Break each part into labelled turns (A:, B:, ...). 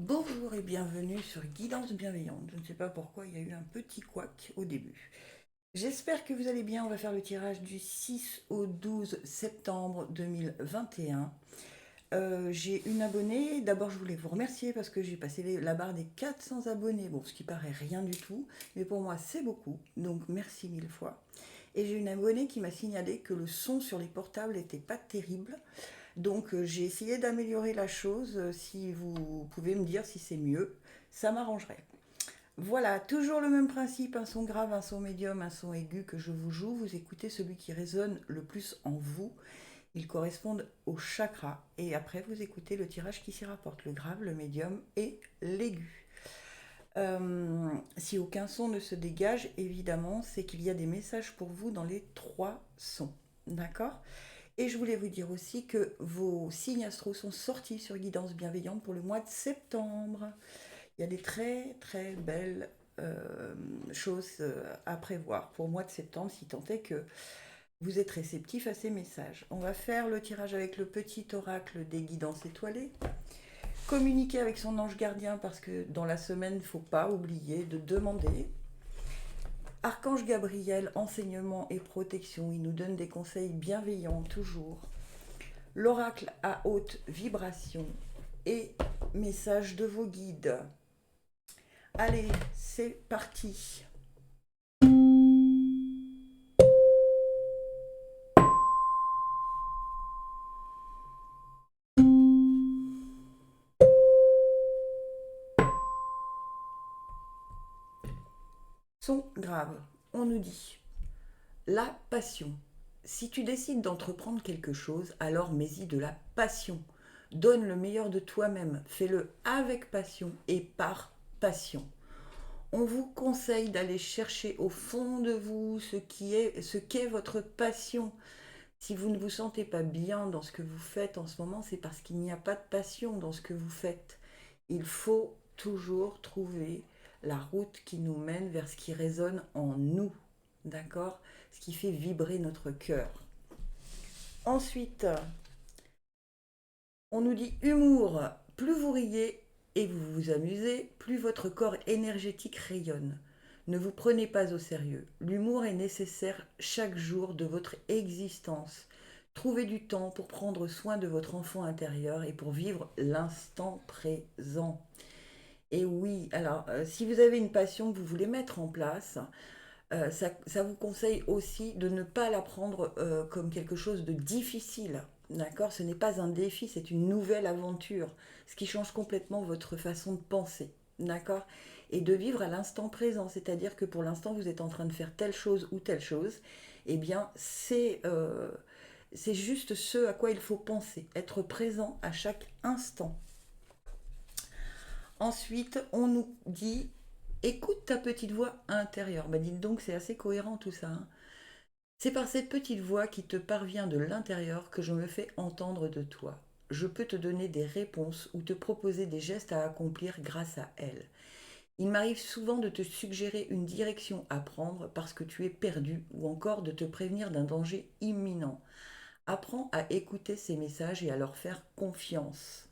A: Bonjour et bienvenue sur Guidance Bienveillante. Je ne sais pas pourquoi il y a eu un petit couac au début. J'espère que vous allez bien. On va faire le tirage du 6 au 12 septembre 2021. J'ai une abonnée. D'abord, je voulais vous remercier parce que j'ai passé la barre des 400 abonnés. Bon, ce qui paraît rien du tout, mais pour moi, c'est beaucoup. Donc, merci mille fois. Et j'ai une abonnée qui m'a signalé que le son sur les portables n'était pas terrible. Donc j'ai essayé d'améliorer la chose. Si vous pouvez me dire si c'est mieux, ça m'arrangerait. Voilà, toujours le même principe, un son grave, un son médium, un son aigu que je vous joue. Vous écoutez celui qui résonne le plus en vous. Ils correspondent au chakra. Et après, vous écoutez le tirage qui s'y rapporte, le grave, le médium et l'aigu. Si aucun son ne se dégage, évidemment, c'est qu'il y a des messages pour vous dans les trois sons. D'accord? Et je voulais vous dire aussi que vos signes astro sont sortis sur Guidance Bienveillante pour le mois de septembre. Il y a des très très belles choses à prévoir pour le mois de septembre, si tant est que vous êtes réceptif à ces messages. On va faire le tirage avec le petit oracle des guidances étoilées. Communiquer avec son ange gardien parce que dans la semaine, il ne faut pas oublier de demander. Archange Gabriel, enseignement et protection, il nous donne des conseils bienveillants toujours. L'oracle à haute vibration et message de vos guides. Allez, c'est parti. Son grave. On nous dit la passion. Si tu décides d'entreprendre quelque chose, alors mets-y de la passion. Donne le meilleur de toi-même. Fais-le avec passion et par passion. On vous conseille d'aller chercher au fond de vous ce qu'est votre passion. Si vous ne vous sentez pas bien dans ce que vous faites en ce moment, c'est parce qu'il n'y a pas de passion dans ce que vous faites. Il faut toujours trouver la route qui nous mène vers ce qui résonne en nous, d'accord? Ce qui fait vibrer notre cœur. Ensuite, on nous dit humour. Plus vous riez et vous vous amusez, plus votre corps énergétique rayonne. Ne vous prenez pas au sérieux. L'humour est nécessaire chaque jour de votre existence. Trouvez du temps pour prendre soin de votre enfant intérieur et pour vivre l'instant présent. Et oui, alors si vous avez une passion que vous voulez mettre en place, ça vous conseille aussi de ne pas la prendre comme quelque chose de difficile. D'accord? Ce n'est pas un défi, c'est une nouvelle aventure, ce qui change complètement votre façon de penser. D'accord? Et de vivre à l'instant présent, c'est-à-dire que pour l'instant vous êtes en train de faire telle chose ou telle chose, eh bien c'est juste ce à quoi il faut penser, être présent à chaque instant. Ensuite, on nous dit écoute ta petite voix intérieure. Ben dites donc, c'est assez cohérent tout ça, hein. C'est par cette petite voix qui te parvient de l'intérieur que je me fais entendre de toi. Je peux te donner des réponses ou te proposer des gestes à accomplir grâce à elle. Il m'arrive souvent de te suggérer une direction à prendre parce que tu es perdu ou encore de te prévenir d'un danger imminent. Apprends à écouter ces messages et à leur faire confiance.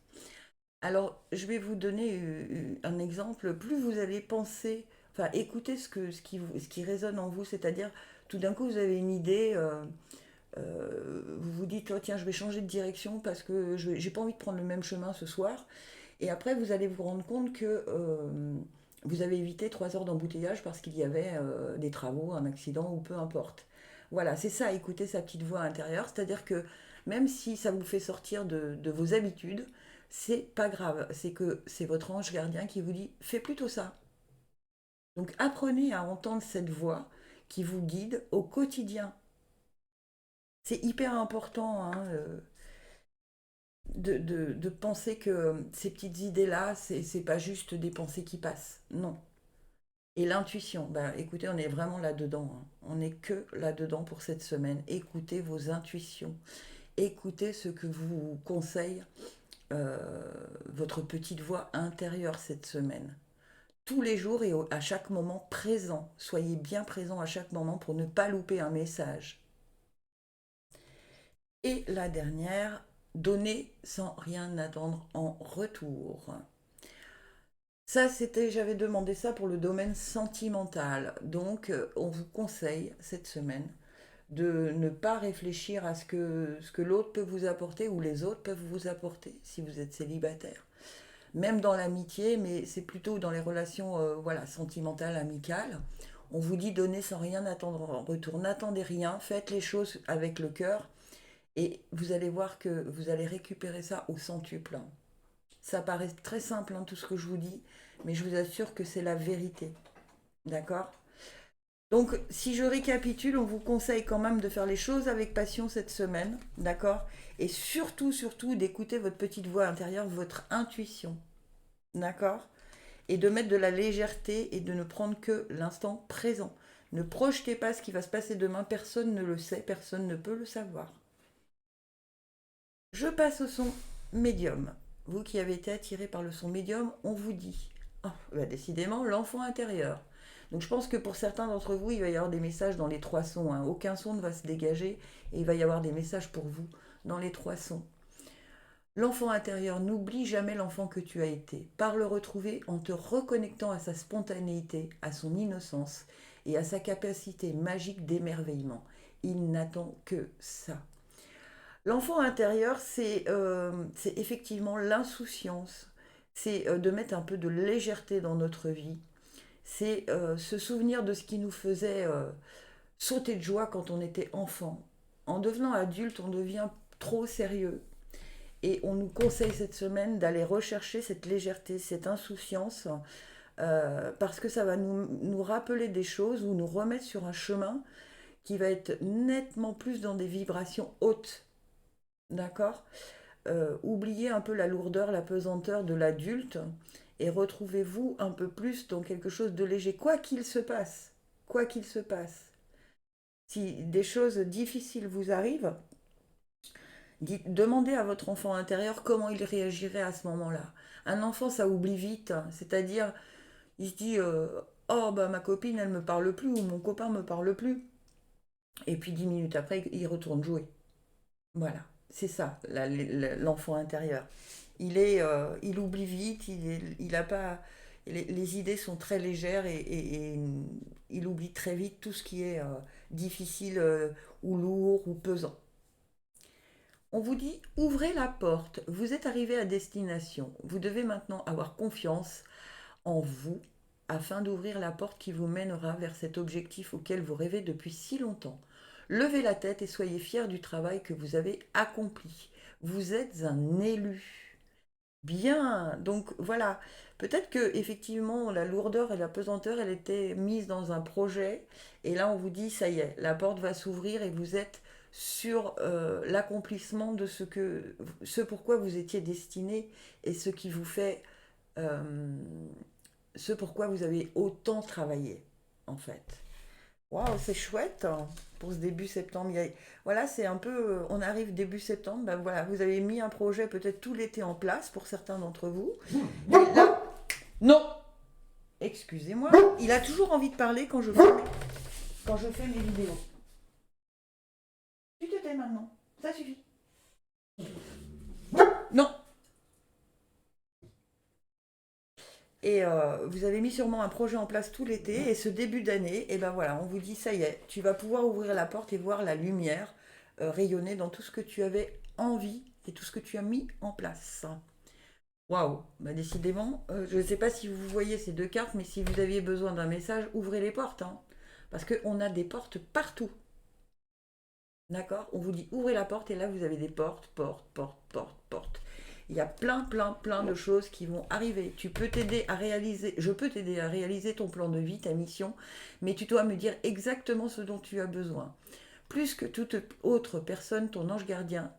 A: Alors, je vais vous donner un exemple. Plus vous allez penser, enfin, écouter ce qui résonne en vous, c'est-à-dire tout d'un coup vous avez une idée, vous vous dites, oh, tiens, je vais changer de direction parce que je n'ai pas envie de prendre le même chemin ce soir. Et après, vous allez vous rendre compte que vous avez évité 3 heures d'embouteillage parce qu'il y avait des travaux, un accident ou peu importe. Voilà, c'est ça, écouter sa petite voix intérieure. C'est-à-dire que même si ça vous fait sortir de vos habitudes, c'est pas grave. C'est que c'est votre ange gardien qui vous dit, fais plutôt ça. Donc apprenez à entendre cette voix qui vous guide au quotidien. C'est hyper important, hein, de penser que ces petites idées-là, c'est pas juste des pensées qui passent. Non. Et l'intuition, bah, écoutez, on est vraiment là-dedans, hein. On n'est que là-dedans pour cette semaine. Écoutez vos intuitions. Écoutez ce que vous conseille euh, votre petite voix intérieure cette semaine. Tous les jours et à chaque moment présent. Soyez bien présent à chaque moment pour ne pas louper un message. Et la dernière, donner sans rien attendre en retour. Ça, c'était, j'avais demandé ça pour le domaine sentimental. Donc, on vous conseille cette semaine de ne pas réfléchir à ce que l'autre peut vous apporter ou les autres peuvent vous apporter si vous êtes célibataire. Même dans l'amitié, mais c'est plutôt dans les relations voilà, sentimentales, amicales. On vous dit donner sans rien attendre en retour. N'attendez rien, faites les choses avec le cœur et vous allez voir que vous allez récupérer ça au centuple. Ça paraît très simple, hein, tout ce que je vous dis, mais je vous assure que c'est la vérité. D'accord? Donc, si je récapitule, on vous conseille quand même de faire les choses avec passion cette semaine. D'accord? Et surtout, surtout, d'écouter votre petite voix intérieure, votre intuition. D'accord? Et de mettre de la légèreté et de ne prendre que l'instant présent. Ne projetez pas ce qui va se passer demain, personne ne le sait, personne ne peut le savoir. Je passe au son médium. Vous qui avez été attiré par le son médium, on vous dit, oh, bah décidément, l'enfant intérieur. Donc je pense que pour certains d'entre vous, il va y avoir des messages dans les trois sons, hein. Aucun son ne va se dégager et il va y avoir des messages pour vous dans les trois sons. L'enfant intérieur, n'oublie jamais l'enfant que tu as été. Par le retrouver en te reconnectant à sa spontanéité, à son innocence et à sa capacité magique d'émerveillement. Il n'attend que ça. L'enfant intérieur, c'est effectivement l'insouciance. C'est de mettre un peu de légèreté dans notre vie. C'est se souvenir de ce qui nous faisait sauter de joie quand on était enfant. En devenant adulte, on devient trop sérieux. Et on nous conseille cette semaine d'aller rechercher cette légèreté, cette insouciance, parce que ça va nous rappeler des choses ou nous remettre sur un chemin qui va être nettement plus dans des vibrations hautes. D'accord? Oubliez un peu la lourdeur, la pesanteur de l'adulte et retrouvez-vous un peu plus dans quelque chose de léger, quoi qu'il se passe. Quoi qu'il se passe. Si des choses difficiles vous arrivent, demandez à votre enfant intérieur comment il réagirait à ce moment-là. Un enfant, ça oublie vite, hein. C'est-à-dire, il se dit oh, bah ma copine, elle me parle plus ou mon copain me parle plus. Et puis 10 minutes après, il retourne jouer. Voilà, c'est ça, l'enfant intérieur. Il oublie vite, il a pas, les idées sont très légères et il oublie très vite tout ce qui est difficile ou lourd ou pesant. On vous dit, ouvrez la porte, vous êtes arrivé à destination. Vous devez maintenant avoir confiance en vous afin d'ouvrir la porte qui vous mènera vers cet objectif auquel vous rêvez depuis si longtemps. Levez la tête et soyez fiers du travail que vous avez accompli. Vous êtes un élu. Bien, donc voilà, peut-être que effectivement la lourdeur et la pesanteur, elle était mise dans un projet, et là on vous dit ça y est, la porte va s'ouvrir et vous êtes sur l'accomplissement de ce pourquoi vous étiez destiné et ce qui vous fait, euh, ce pourquoi vous avez autant travaillé en fait. Waouh, c'est chouette hein, pour ce début septembre. Voilà, c'est un peu, on arrive début septembre, ben voilà, vous avez mis un projet peut-être tout l'été en place pour certains d'entre vous. Et là, non, excusez-moi, il a toujours envie de parler quand je fais mes vidéos. Tu te tais maintenant, ça suffit. Non. Et vous avez mis sûrement un projet en place tout l'été et ce début d'année, et ben voilà, on vous dit ça y est, tu vas pouvoir ouvrir la porte et voir la lumière rayonner dans tout ce que tu avais envie et tout ce que tu as mis en place. Waouh, bah décidément, je ne sais pas si vous voyez ces deux cartes, mais si vous aviez besoin d'un message, ouvrez les portes, hein, parce qu'on a des portes partout. D'accord? On vous dit ouvrez la porte et là vous avez des portes, portes, portes, portes, portes. Il y a plein, plein, plein de choses qui vont arriver. Tu peux t'aider à réaliser, je peux t'aider à réaliser ton plan de vie, ta mission, mais tu dois me dire exactement ce dont tu as besoin. Plus que toute autre personne, ton ange gardien,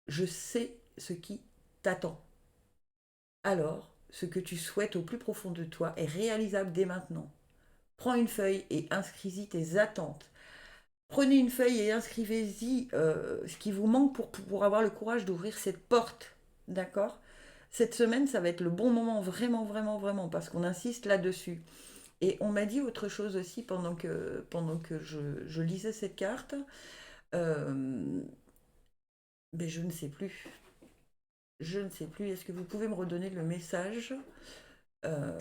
A: je sais ce qui t'attend. Alors, ce que tu souhaites au plus profond de toi est réalisable dès maintenant. Prends une feuille et inscris-y tes attentes. Prenez une feuille et inscrivez-y ce qui vous manque pour avoir le courage d'ouvrir cette porte. D'accord? Cette semaine, ça va être le bon moment, vraiment, vraiment, vraiment, parce qu'on insiste là-dessus. Et on m'a dit autre chose aussi pendant que je lisais cette carte. Euh, mais je ne sais plus. Je ne sais plus. Est-ce que vous pouvez me redonner le message? Euh,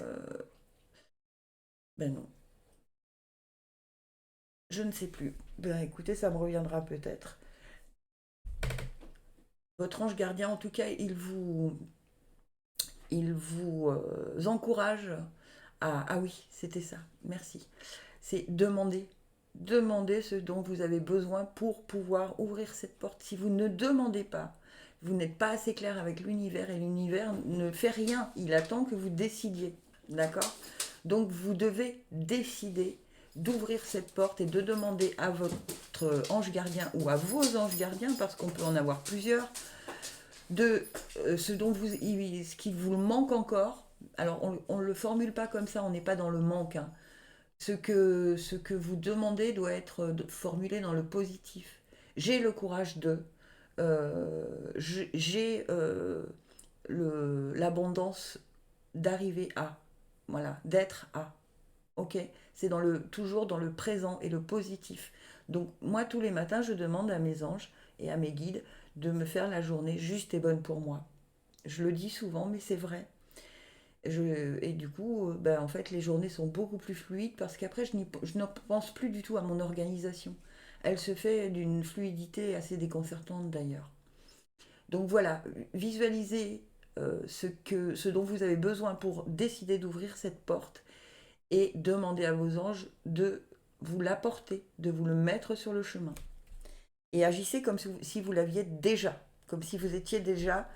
A: ben non, je ne sais plus. Ben écoutez, ça me reviendra peut-être. Votre ange gardien, en tout cas, il vous encourage à... Ah oui, c'était ça, merci. C'est demander. Demandez ce dont vous avez besoin pour pouvoir ouvrir cette porte. Si vous ne demandez pas, vous n'êtes pas assez clair avec l'univers et l'univers ne fait rien. Il attend que vous décidiez. D'accord? Donc vous devez décider d'ouvrir cette porte et de demander à votre ange gardien ou à vos anges gardiens, parce qu'on peut en avoir plusieurs, de ce qui vous manque encore. Alors on ne le formule pas comme ça, on n'est pas dans le manque, hein. Ce que vous demandez doit être formulé dans le positif. J'ai le courage de, j'ai l'abondance d'arriver à, voilà, d'être à. Ok, c'est toujours dans le présent et le positif. Donc moi tous les matins je demande à mes anges et à mes guides de me faire la journée juste et bonne pour moi. Je le dis souvent, mais c'est vrai. Et du coup, ben, en fait, les journées sont beaucoup plus fluides parce qu'après, je ne pense plus du tout à mon organisation. Elle se fait d'une fluidité assez déconcertante d'ailleurs. Donc voilà, visualisez ce dont vous avez besoin pour décider d'ouvrir cette porte et demandez à vos anges de vous l'apporter, de vous le mettre sur le chemin. Et agissez comme si vous l'aviez déjà, comme si vous étiez déjà,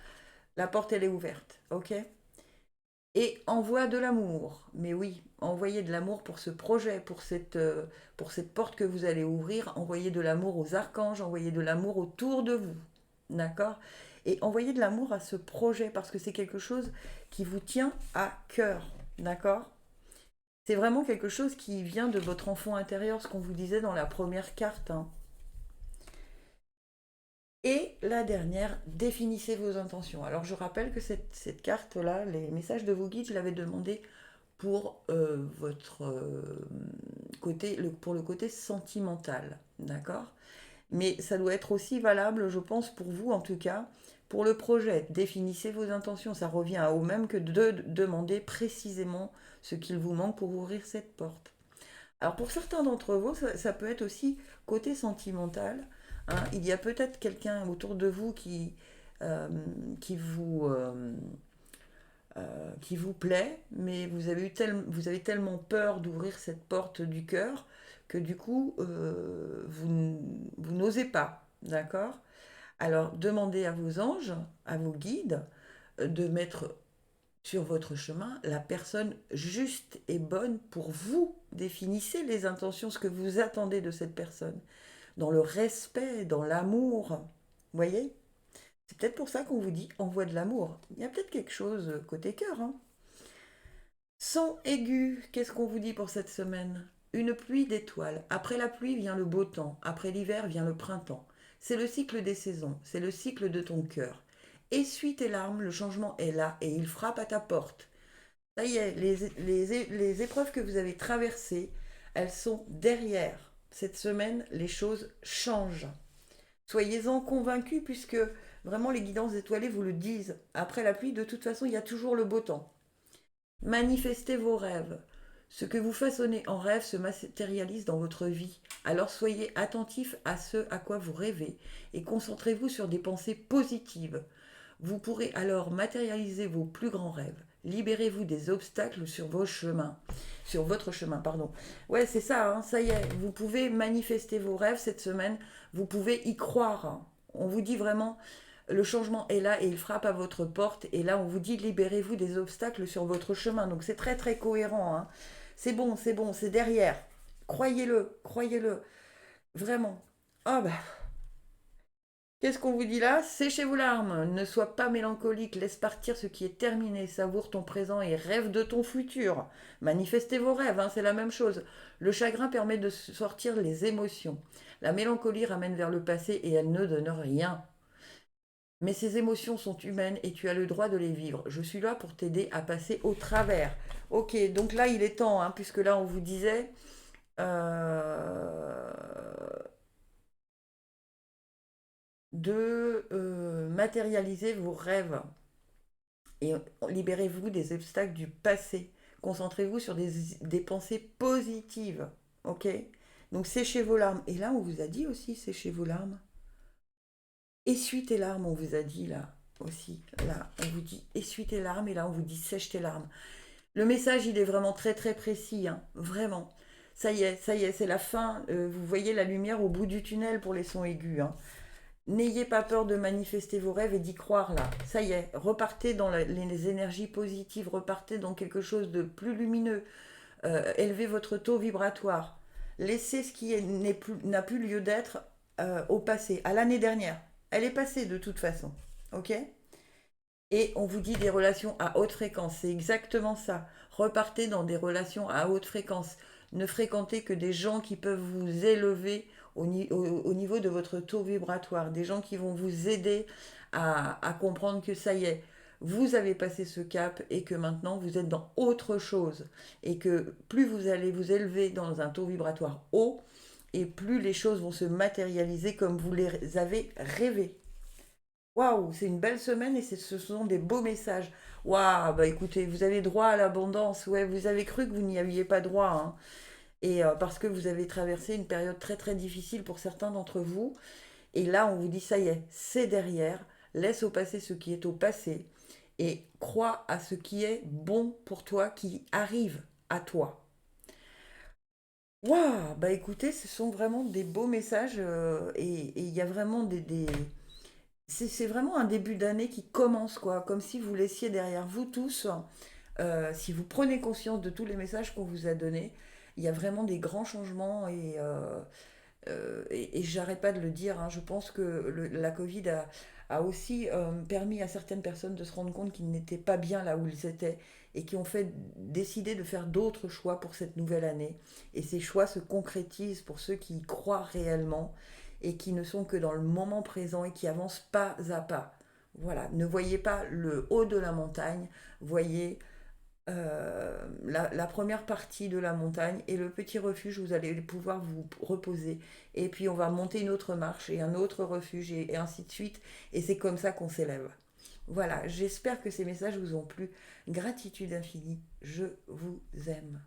A: la porte elle est ouverte, ok? Et envoie de l'amour. Mais oui, envoyez de l'amour pour ce projet, pour cette porte que vous allez ouvrir. Envoyez de l'amour aux archanges, envoyez de l'amour autour de vous. D'accord? Et envoyez de l'amour à ce projet parce que c'est quelque chose qui vous tient à cœur. D'accord? C'est vraiment quelque chose qui vient de votre enfant intérieur, ce qu'on vous disait dans la première carte, hein. Et la dernière, définissez vos intentions. Alors je rappelle que cette carte-là, les messages de vos guides, je l'avais demandé pour votre pour le côté sentimental, d'accord? Mais ça doit être aussi valable, je pense, pour vous en tout cas, pour le projet. Définissez vos intentions, ça revient au même que de demander précisément ce qu'il vous manque pour ouvrir cette porte. Alors pour certains d'entre vous, ça peut être aussi côté sentimental, hein. Il y a peut-être quelqu'un autour de vous euh, qui vous, euh, qui vous plaît, mais vous avez tellement peur d'ouvrir cette porte du cœur que du coup, vous n'osez pas. D'accord? Alors, demandez à vos anges, à vos guides, de mettre sur votre chemin la personne juste et bonne pour vous. Définissez les intentions, ce que vous attendez de cette personne, dans le respect, dans l'amour. Vous voyez? C'est peut-être pour ça qu'on vous dit envoie de l'amour. Il y a peut-être quelque chose côté cœur, hein. Son aigu, qu'est-ce qu'on vous dit pour cette semaine? Une pluie d'étoiles. Après la pluie vient le beau temps. Après l'hiver vient le printemps. C'est le cycle des saisons. C'est le cycle de ton cœur. Essuie tes larmes, le changement est là et il frappe à ta porte. Ça y est, les épreuves que vous avez traversées, elles sont derrière. Cette semaine, les choses changent. Soyez-en convaincus puisque vraiment les guidances étoilées vous le disent. Après la pluie, de toute façon, il y a toujours le beau temps. Manifestez vos rêves. Ce que vous façonnez en rêve se matérialise dans votre vie. Alors soyez attentifs à ce à quoi vous rêvez et concentrez-vous sur des pensées positives. Vous pourrez alors matérialiser vos plus grands rêves. Libérez-vous des obstacles sur vos chemins. Sur votre chemin, pardon. Ouais, c'est ça, hein, ça y est. Vous pouvez manifester vos rêves cette semaine. Vous pouvez y croire, hein. On vous dit vraiment, le changement est là et il frappe à votre porte. Et là, on vous dit, libérez-vous des obstacles sur votre chemin. Donc c'est très très cohérent, hein. C'est bon, c'est derrière. Croyez-le, croyez-le. Vraiment. Ah bah, qu'est-ce qu'on vous dit là? Séchez vos larmes, ne sois pas mélancolique, laisse partir ce qui est terminé, savoure ton présent et rêve de ton futur. Manifestez vos rêves, hein, c'est la même chose. Le chagrin permet de sortir les émotions. La mélancolie ramène vers le passé et elle ne donne rien. Mais ces émotions sont humaines et tu as le droit de les vivre. Je suis là pour t'aider à passer au travers. Ok, donc là il est temps, hein, puisque là on vous disait euh, de matérialiser vos rêves. Et libérez-vous des obstacles du passé. Concentrez-vous sur des pensées positives. Ok? Donc séchez vos larmes. Et là, on vous a dit aussi, séchez vos larmes. Essuie tes larmes, on vous a dit là aussi. Là, on vous dit essuie tes larmes et là, on vous dit sèche tes larmes. Le message, il est vraiment très très précis, hein, vraiment. Ça y est, c'est la fin. Vous voyez la lumière au bout du tunnel pour les sons aigus, hein. N'ayez pas peur de manifester vos rêves et d'y croire là. Ça y est, repartez dans les énergies positives, repartez dans quelque chose de plus lumineux. Élevez votre taux vibratoire. Laissez ce qui n'a plus lieu d'être au passé, à l'année dernière. Elle est passée de toute façon. Ok? Et on vous dit des relations à haute fréquence. C'est exactement ça. Repartez dans des relations à haute fréquence. Ne fréquentez que des gens qui peuvent vous élever au niveau de votre taux vibratoire. Des gens qui vont vous aider à comprendre que ça y est, vous avez passé ce cap et que maintenant vous êtes dans autre chose. Et que plus vous allez vous élever dans un taux vibratoire haut, et plus les choses vont se matérialiser comme vous les avez rêvées. Waouh, c'est une belle semaine et ce sont des beaux messages. Waouh, bah écoutez, vous avez droit à l'abondance. Ouais, vous avez cru que vous n'y aviez pas droit, hein. Et parce que vous avez traversé une période très très difficile pour certains d'entre vous. Et là, on vous dit, ça y est, c'est derrière. Laisse au passé ce qui est au passé et crois à ce qui est bon pour toi, qui arrive à toi. Waouh, bah écoutez, ce sont vraiment des beaux messages et il y a vraiment c'est vraiment un début d'année qui commence, quoi, comme si vous laissiez derrière vous tous, si vous prenez conscience de tous les messages qu'on vous a donnés, il y a vraiment des grands changements et j'arrête pas de le dire, hein, je pense que la Covid a aussi permis à certaines personnes de se rendre compte qu'ils n'étaient pas bien là où ils étaient et qui ont fait décider de faire d'autres choix pour cette nouvelle année. Et ces choix se concrétisent pour ceux qui y croient réellement et qui ne sont que dans le moment présent et qui avancent pas à pas. Voilà, ne voyez pas le haut de la montagne, voyez la première partie de la montagne et le petit refuge où vous allez pouvoir vous reposer. Et puis on va monter une autre marche et un autre refuge et ainsi de suite. Et c'est comme ça qu'on s'élève. Voilà, j'espère que ces messages vous ont plu. Gratitude infinie, je vous aime.